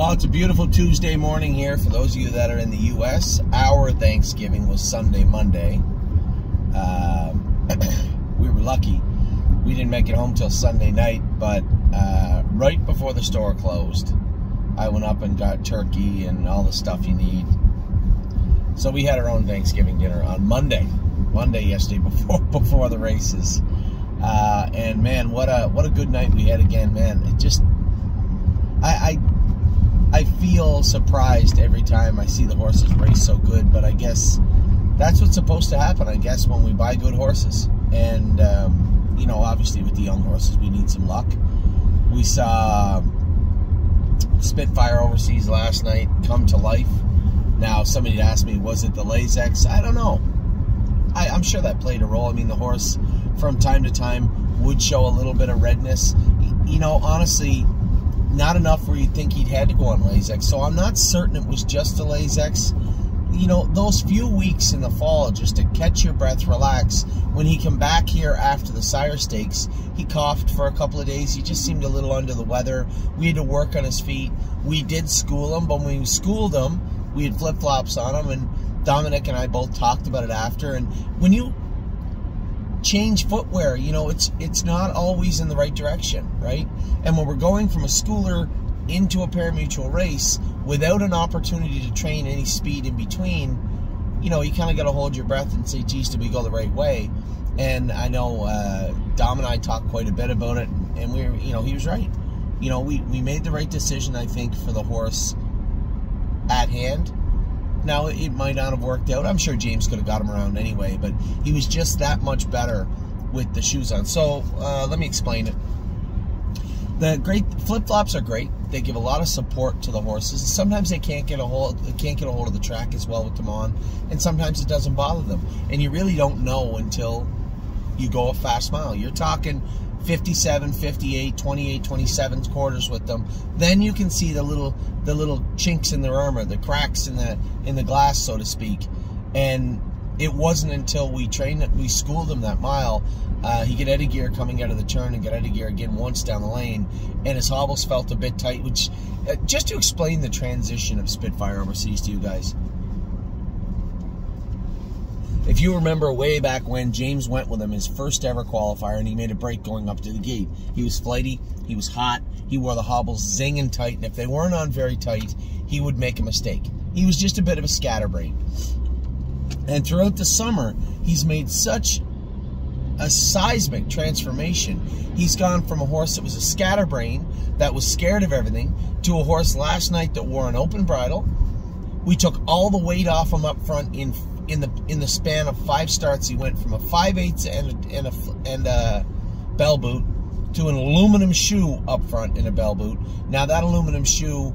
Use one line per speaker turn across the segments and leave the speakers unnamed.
Well, it's a beautiful Tuesday morning here for those of you that are in the U.S. Our Thanksgiving was Sunday, Monday. We were lucky. We didn't make it home till Sunday night, but right before the store closed, I went up and got turkey and all the stuff you need. So we had our own Thanksgiving dinner on Monday yesterday before the races. And man, what a good night we had again, man. It just, I feel surprised every time I see the horses race so good, but I guess that's what's supposed to happen, I guess, when we buy good horses. And, you know, obviously with the young horses, we need some luck. We saw Spitfire Overseas last night come to life. Now, somebody asked me, was it the Lasix? I don't know. I'm sure that played a role. I mean, the horse, from time to time, would show a little bit of redness. You know, honestly, not enough where you'd think he'd had to go on Lasix. So I'm not certain it was just the Lasix. You know, those few weeks in the fall, just to catch your breath, relax. When he came back here after the Sire Stakes, he coughed for a couple of days. He just seemed a little under the weather. We had to work on his feet. We did school him, but when we schooled him, we had flip-flops on him, and Dominic and I both talked about it after. And when you change footwear, you know, it's not always in the right direction, right? And when we're going from a schooler into a pari-mutuel race without an opportunity to train any speed in between, you know, you kind of got to hold your breath and say, geez, did we go the right way? And I know Dom and I talked quite a bit about it, and we were, you know, he was right. You know, we made the right decision, I think, for the horse at hand. Now, it might not have worked out. I'm sure James could have got him around anyway, but he was just that much better with the shoes on. So, let me explain it. The flip-flops are great. They give a lot of support to the horses. Sometimes they can't get a hold of the track as well with them on, and sometimes it doesn't bother them. And you really don't know until you go a fast mile. You're talking 57, 58, 28, 27 quarters with them. Then you can see the little chinks in their armor, the cracks in the glass, so to speak. And it wasn't until we schooled him that mile. He got out of gear coming out of the turn and got out of gear again once down the lane, and his hobbles felt a bit tight, which, just to explain the transition of Spitfire Overseas to you guys. If you remember way back when, James went with him his first ever qualifier, and he made a break going up to the gate. He was flighty, he was hot, he wore the hobbles zinging tight, and if they weren't on very tight, he would make a mistake. He was just a bit of a scatterbrain. And throughout the summer, he's made such a seismic transformation. He's gone from a horse that was a scatterbrain, that was scared of everything, to a horse last night that wore an open bridle. We took all the weight off him up front in the span of 5 starts. He went from a 5/8 and a bell boot to an aluminum shoe up front in a bell boot. Now that aluminum shoe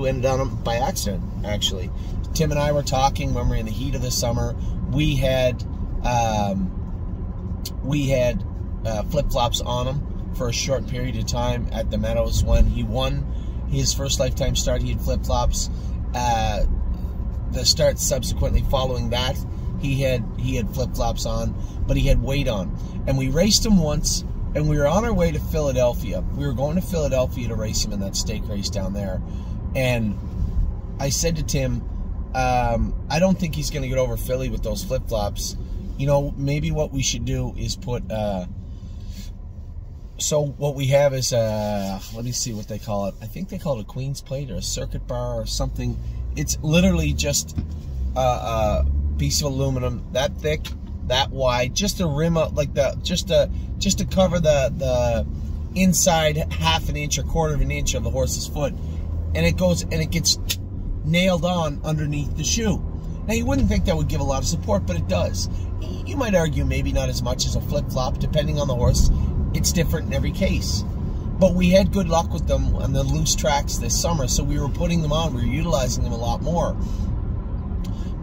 ended on him by accident, actually. Tim and I were talking when we were in the heat of the summer. We had flip-flops on him for a short period of time at the Meadows. When he won his first lifetime start, he had flip-flops. The start subsequently following that, he had flip-flops on, but he had weight on. And we raced him once, and we were on our way to Philadelphia. We were going to Philadelphia to race him in that stake race down there. And I said to Tim, I don't think he's going to get over Philly with those flip-flops. You know, maybe what we should do is put, so what we have is, let me see what they call it. I think they call it a Queen's Plate or a circuit bar or something. It's literally just a piece of aluminum that thick, that wide, just a rim up, like just to cover the inside half an inch or quarter of an inch of the horse's foot, and it goes and it gets nailed on underneath the shoe. Now, you wouldn't think that would give a lot of support, but it does. You might argue maybe not as much as a flip-flop, depending on the horse. It's different in every case. But we had good luck with them on the loose tracks this summer, so we were putting them on. We were utilizing them a lot more.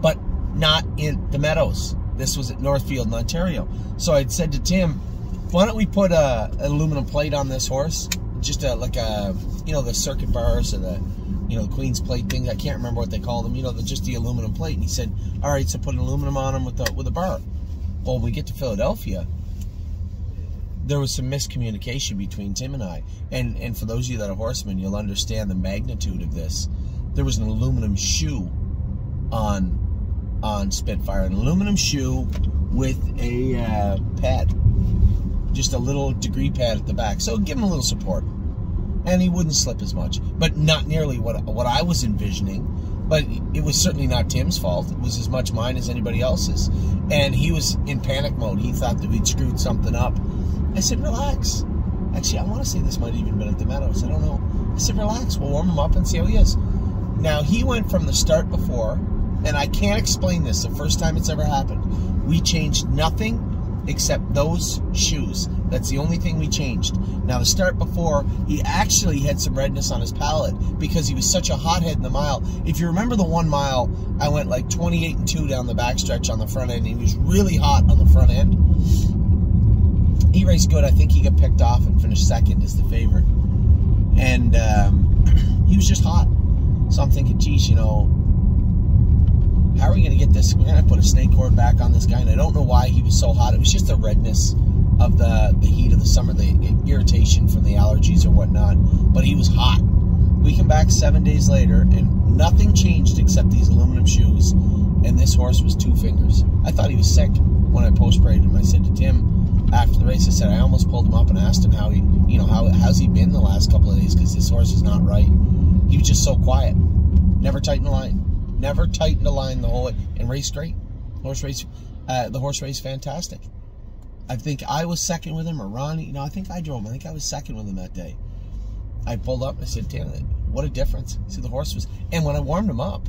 But not in the Meadows. This was at Northfield in Ontario. So I'd said to Tim, why don't we put an aluminum plate on this horse? Just like you know, the circuit bars or the, you know, the Queen's Plate thing. I can't remember what they call them. You know, just the aluminum plate. And he said, all right, so put an aluminum on them with a bar. Well, when we get to Philadelphia, there was some miscommunication between Tim and I. And for those of you that are horsemen, you'll understand the magnitude of this. There was an aluminum shoe on Spitfire, an aluminum shoe with a pad, just a little degree pad at the back, so give him a little support, and he wouldn't slip as much, but not nearly what I was envisioning. But it was certainly not Tim's fault. It was as much mine as anybody else's, and he was in panic mode. He thought that we'd screwed something up. I said, relax. Actually, I want to say this might have even been at the Meadows. I don't know. I said, relax. We'll warm him up and see how he is. Now, he went from the start before, and I can't explain this, the first time it's ever happened. We changed nothing except those shoes. That's the only thing we changed. Now, the start before, he actually had some redness on his palate because he was such a hothead in the mile. If you remember the 1 mile, I went like 28-2 down the backstretch on the front end, and he was really hot on the front end. He raced good. I think he got picked off and finished second as the favorite. And he was just hot. So I'm thinking, geez, you know, how are we going to get this? We're going to put a snake cord back on this guy, and I don't know why he was so hot. It was just the redness of the heat of the summer, the irritation from the allergies or whatnot, but he was hot. We come back 7 days later, and nothing changed except these aluminum shoes, and this horse was 2 fingers. I thought he was sick when I post-graded him. I said to Tim after the race, I said, I almost pulled him up and asked him how he, you know, how's he been the last couple of days, because this horse is not right. He was just so quiet. Never tightened the line. Never tightened the line the whole way, and raced great. The horse raced fantastic. I think I was second with him, or Ronnie. No, I think I drove him. I think I was second with him that day. I pulled up and I said, damn it, what a difference. See, the horse was, and when I warmed him up,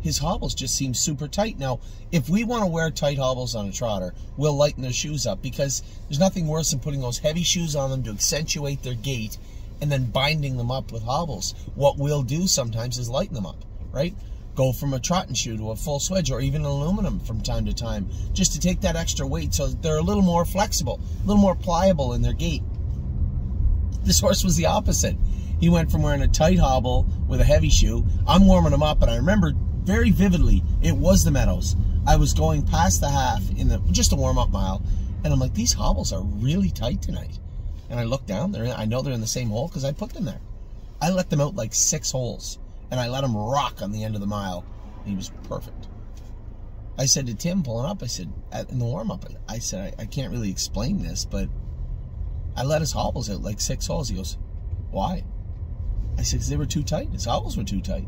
his hobbles just seemed super tight. Now, if we want to wear tight hobbles on a trotter, we'll lighten their shoes up, because there's nothing worse than putting those heavy shoes on them to accentuate their gait and then binding them up with hobbles. What we'll do sometimes is lighten them up, right? Go from a trotting shoe to a full swedge, or even aluminum from time to time, just to take that extra weight so they're a little more flexible, a little more pliable in their gait. This horse was the opposite. He went from wearing a tight hobble with a heavy shoe. I'm warming him up, and I remember very vividly, it was the Meadows. I was going past the half in just a warm-up mile, and I'm like, these hobbles are really tight tonight. And I look down, I know they're in the same hole because I put them there. I let them out like 6 holes. And I let him rock on the end of the mile. He was perfect. I said to Tim pulling up, I said, in the warm-up, I said, I can't really explain this, but I let his hobbles out like 6 holes. He goes, why? I said, because they were too tight. His hobbles were too tight.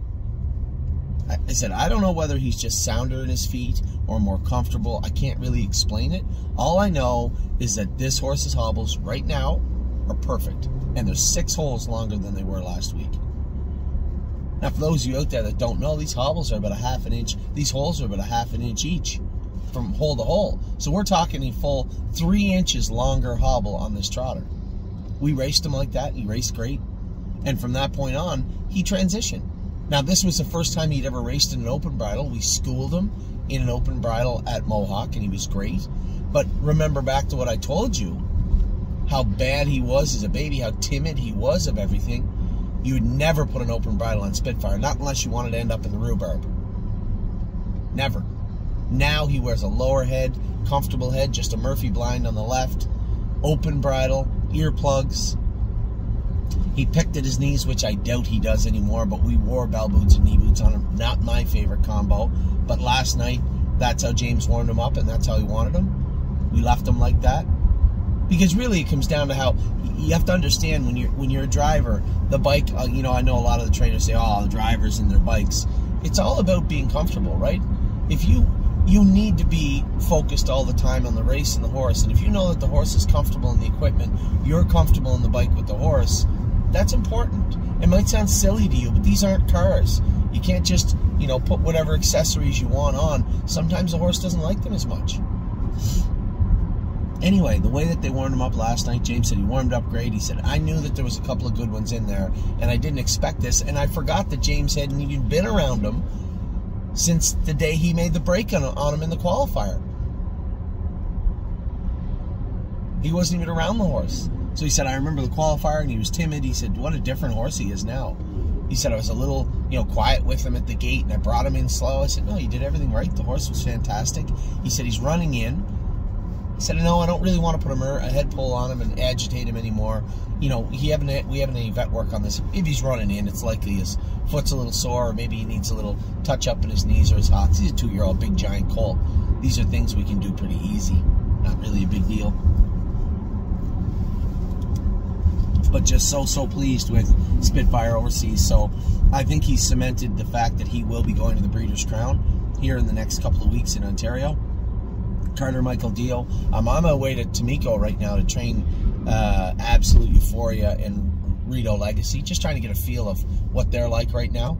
I said, I don't know whether he's just sounder in his feet or more comfortable. I can't really explain it. All I know is that this horse's hobbles right now are perfect. And they're 6 holes longer than they were last week. Now, for those of you out there that don't know, these hobbles are about a ½ an inch. These holes are about a ½ an inch each from hole to hole. So we're talking a full 3 inches longer hobble on this trotter. We raced him like that. He raced great. And from that point on, he transitioned. Now, this was the first time he'd ever raced in an open bridle. We schooled him in an open bridle at Mohawk, and he was great. But remember back to what I told you, how bad he was as a baby, how timid he was of everything. You would never put an open bridle on Spitfire, not unless you wanted to end up in the rhubarb. Never. Now he wears a lower head, comfortable head, just a Murphy blind on the left, open bridle, earplugs. He picked at his knees, which I doubt he does anymore, but we wore bell boots and knee boots on him. Not my favorite combo, but last night, that's how James warmed him up, and that's how he wanted him. We left him like that. Because really, it comes down to how you have to understand when you're a driver, the bike. You know, I know a lot of the trainers say, "Oh, the drivers and their bikes." It's all about being comfortable, right? If you need to be focused all the time on the race and the horse, and if you know that the horse is comfortable in the equipment, you're comfortable in the bike with the horse. That's important. It might sound silly to you, but these aren't cars. You can't just, you know, put whatever accessories you want on. Sometimes the horse doesn't like them as much. Anyway, the way that they warmed him up last night, James said he warmed up great. He said, I knew that there was a couple of good ones in there, and I didn't expect this. And I forgot that James hadn't even been around him since the day he made the break on him in the qualifier. He wasn't even around the horse. So he said, I remember the qualifier, and he was timid. He said, what a different horse he is now. He said, I was a little, you know, quiet with him at the gate, and I brought him in slow. I said, no, you did everything right. The horse was fantastic. He said, he's running in. I said, no, I don't really want to put a head pull on him and agitate him anymore. You know, we haven't any vet work on this. If he's running in, it's likely his foot's a little sore, or maybe he needs a little touch up in his knees or his hocks. He's a 2-year-old, big giant colt. These are things we can do pretty easy. Not really a big deal. But just so pleased with Spitfire Overseas. So I think he's cemented the fact that he will be going to the Breeders' Crown here in the next couple of weeks in Ontario. Carter Michael Dio. I'm on my way to Tamiko right now to train Absolute Euphoria and Rito Legacy, just trying to get a feel of what they're like right now.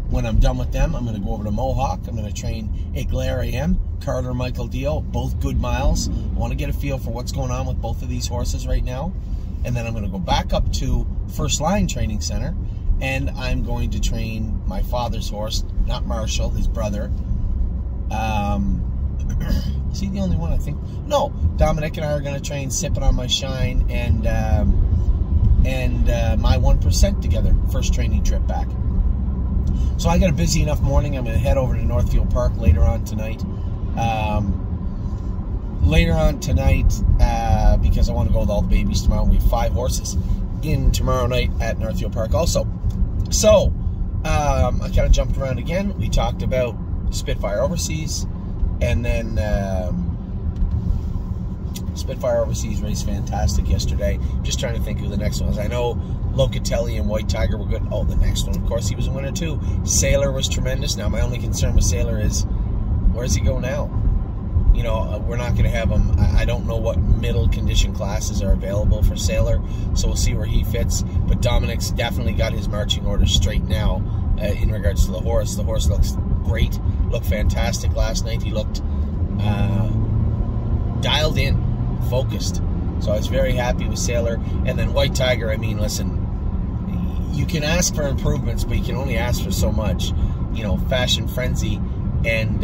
When I'm done with them, I'm going to go over to Mohawk. I'm going to train Eclair AM, Carter Michael Dio, both good miles. I want to get a feel for what's going on with both of these horses right now. And then I'm going to go back up to First Line Training Center, and I'm going to train my father's horse, not Marshall, his brother. Is he the only one, I think? No, Dominic and I are going to train Sipping on My Shine and My 1% together. First training trip back. So I got a busy enough morning. I'm going to head over to Northfield Park later on tonight. Because I want to go with all the babies tomorrow. We have 5 horses in tomorrow night at Northfield Park also. So, I kind of jumped around again. We talked about Spitfire Overseas, and then Spitfire Overseas raced fantastic yesterday. Just trying to think who the next one was. I know Locatelli and White Tiger were good. Oh, the next one, of course, he was a winner too. Sailor was tremendous. Now, my only concern with Sailor is, where does he go now? You know, we're not going to have him. I don't know what middle condition classes are available for Sailor, so we'll see where he fits. But Dominic's definitely got his marching orders straight now in regards to the horse. The horse looks great, looked fantastic last night. He looked dialed in, focused. So I was very happy with Sailor. And then White Tiger, I mean, listen, you can ask for improvements, but you can only ask for so much. You know, Fashion Frenzy and...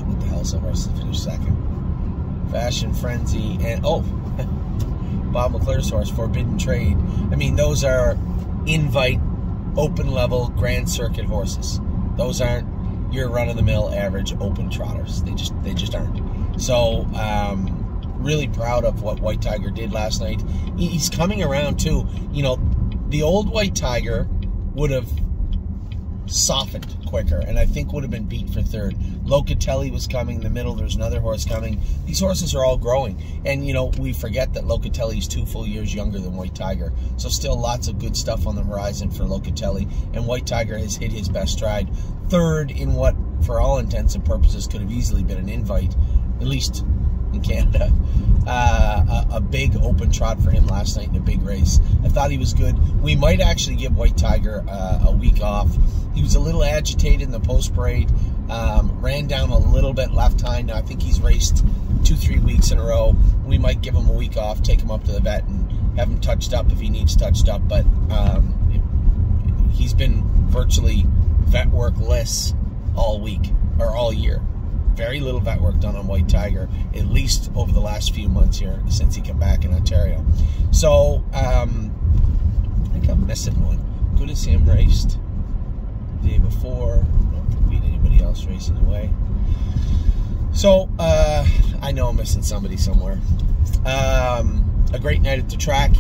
what the hell's the horse that finished second? Fashion Frenzy and Bob McClure's horse, Forbidden Trade. I mean, those are invite, open level, Grand Circuit horses. Those aren't your run-of-the-mill average open trotters. They just aren't. So really proud of what White Tiger did last night. He's coming around too. You know, the old White Tiger would have softened quicker, and I think would have been beat for third. Locatelli was coming, the middle, there's another horse coming. These horses are all growing, and you know, we forget that Locatelli's 2 full years younger than White Tiger, so still lots of good stuff on the horizon for Locatelli, and White Tiger has hit his best stride. Third in what, for all intents and purposes, could have easily been an invite, at least in Canada. A big open trot for him last night in a big race. I thought he was good. We might actually give White Tiger a week off. He was a little agitated in the post parade, ran down a little bit left hind. Now I think he's raced 2-3 weeks in a row. We might give him a week off, take him up to the vet, and have him touched up if he needs touched up. But he's been virtually vet work-less all week, or all year. Very little vet work done on White Tiger, at least over the last few months here since he came back in Ontario. So, I think I'm missing one. Good to see him raced the day before. I don't think we beat anybody else racing away. So, I know I'm missing somebody somewhere. A great night at the track.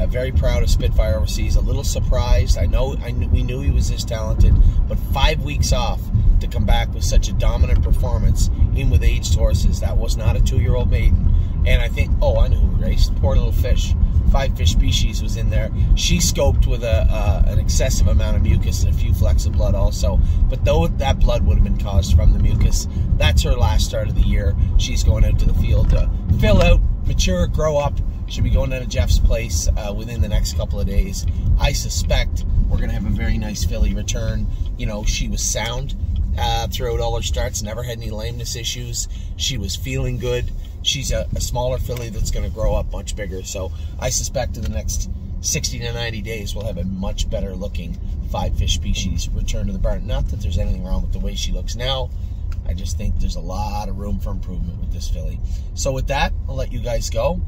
Very proud of Spitfire Overseas. A little surprised. We knew he was this talented, but 5 weeks off to come back with such a dominant performance in with aged horses. That was not a 2-year-old maiden. And I think, I know who raced. Poor Little Fish. 5 Fish Species was in there. She scoped with an excessive amount of mucus and a few flecks of blood also. But though that blood would have been caused from the mucus, that's her last start of the year. She's going out to the field to fill out, mature, grow up. She'll be going down to Jeff's place within the next couple of days. I suspect we're going to have a very nice filly return. You know, she was sound throughout all her starts, never had any lameness issues. She was feeling good. She's a smaller filly that's going to grow up much bigger. So I suspect in the next 60 to 90 days we'll have a much better looking 5 Fish Species return to the barn. Not that there's anything wrong with the way she looks now. I just think there's a lot of room for improvement with this filly. So with that, I'll let you guys go.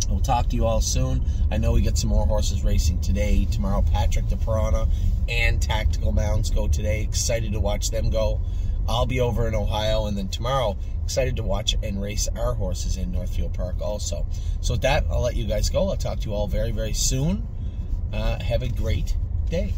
We'll talk to you all soon. I know we get some more horses racing today, tomorrow. Patrick the Piranha and Tactical Mounds go today. Excited to watch them go. I'll be over in Ohio, and then tomorrow, excited to watch and race our horses in Northfield Park also. So with that, I'll let you guys go. I'll talk to you all very, very soon. Have a great day.